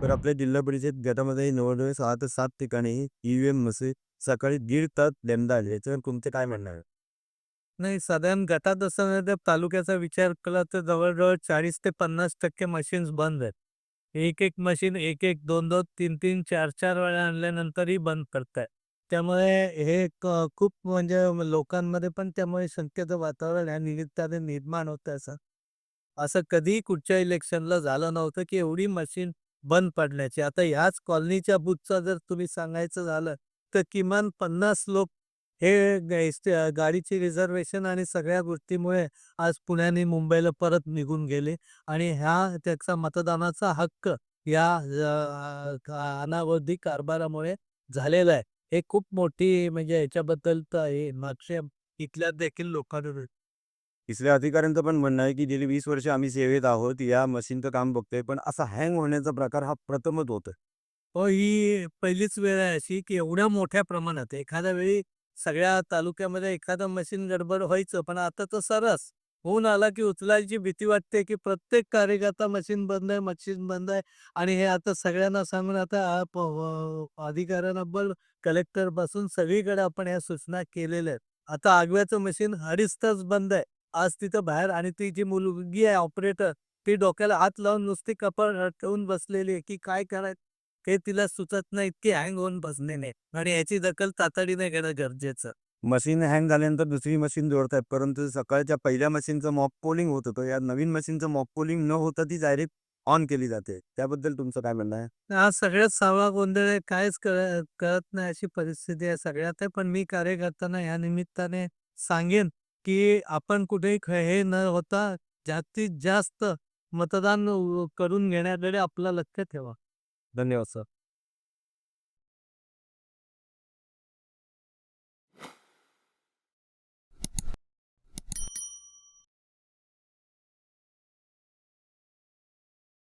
तर आपल्या जिल्हा परिषद गटामध्ये जवळ-जवळ 6 ते 7 ठिकाणी ईव्हीएम मशीन सकाळी 1.5 तास बंद आहे. याच्यावर तुमचं काय म्हणणं आहे? नाही, साधारण गटात असं नाही तर तालुक्याचा विचार केला तर जवळ-जवळ 40% ते 50% मशीन्स बंद आहेत. एक-एक मशीन 1-1, 2-2, 3-3, 4-4 वेळा आणल्यानंतरही बंद करतायत. त्यामुळे हे एक खूप म्हणजे लोकांमध्ये पण त्यामुळे शंकेचं वातावरण या निमित्ताने निर्माण होतं असं. असं कधीही कुठच्या इलेक्शनला झालं नव्हतं, की एवढी मशीन बंद पडण्याची. आता ह्याच कॉलनीच्या बूथचा जर तुम्ही सांगायचं झालं, तर किमान 50 लोक हे गाडीची रिझर्व्हेशन आणि सगळ्या गोष्टीमुळे आज पुण्याने मुंबईला परत निघून गेले आणि त्याचा मतदानाचा हक्क या अनावधी कारभारामुळे झालेला आहे. हे खूप मोठी म्हणजे ह्याच्याबद्दल तर हे मागच्या इथल्या देखील लोकांना तिसऱ्या अधिकाऱ्यांचं पण म्हणणं आहे, की गेली 20 वर्ष आम्ही सेवेत आहोत. या मशीनचं काम बघतोय, पण असा हँग होण्याचा प्रकार हा प्रथमच होतोय. हो, ही पहिलीच वेळ आहे अशी, की एवढ्या मोठ्या प्रमाणात एखाद्या वेळी सगळ्या तालुक्यामध्ये एखादं मशीन गडबड व्हायचं, पण आता तर सर्रास फोन आला, की उचलायची भीती वाटते, की प्रत्येक कार्यकर्ता मशीन बंद आहे, मशीन बंद आहे आणि हे आता सगळ्यांना सांगून आता अधिकाऱ्यांना कलेक्टरपासून सगळीकडे आपण या सूचना केलेल्या आहेत. आता आगव्याचं मशीन 2.5 तास बंद आहे. आज तिथं बाहेर आणि ती जी मुलगी आहे ऑपरेटर, ती डोक्याला हात लावून नुसती कपाळ ठेवून बसलेली आहे, की काय करायचं? हे तिला सुचत नाही, इतकी हँग होऊन बसलेली आहे आणि याची दखल तातडीने घेणं गरजेचं. मशीन हँग झाल्यानंतर दुसरी मशीन जोडतायत, परंतु सकाळच्या पहिल्या मशीनचं मॉक पोलिंग होत होतं. या नवीन मशीनचं मॉक पोलिंग न होता ती डायरेक्ट ऑन केली जाते. त्याबद्दल तुमचं काय म्हणणं आहे? हा सगळ्यात सावा गोंधळ आहे. काहीच कळत नाही अशी परिस्थिती आहे सगळ्यात आहे. पण मी कार्यकर्त्यांना या निमित्ताने सांगेन, की आपण कुठेही हे न होता जास्तीत जास्त मतदान करून घेण्याकडे आपलं लक्ष ठेवा. धन्यवाद सर.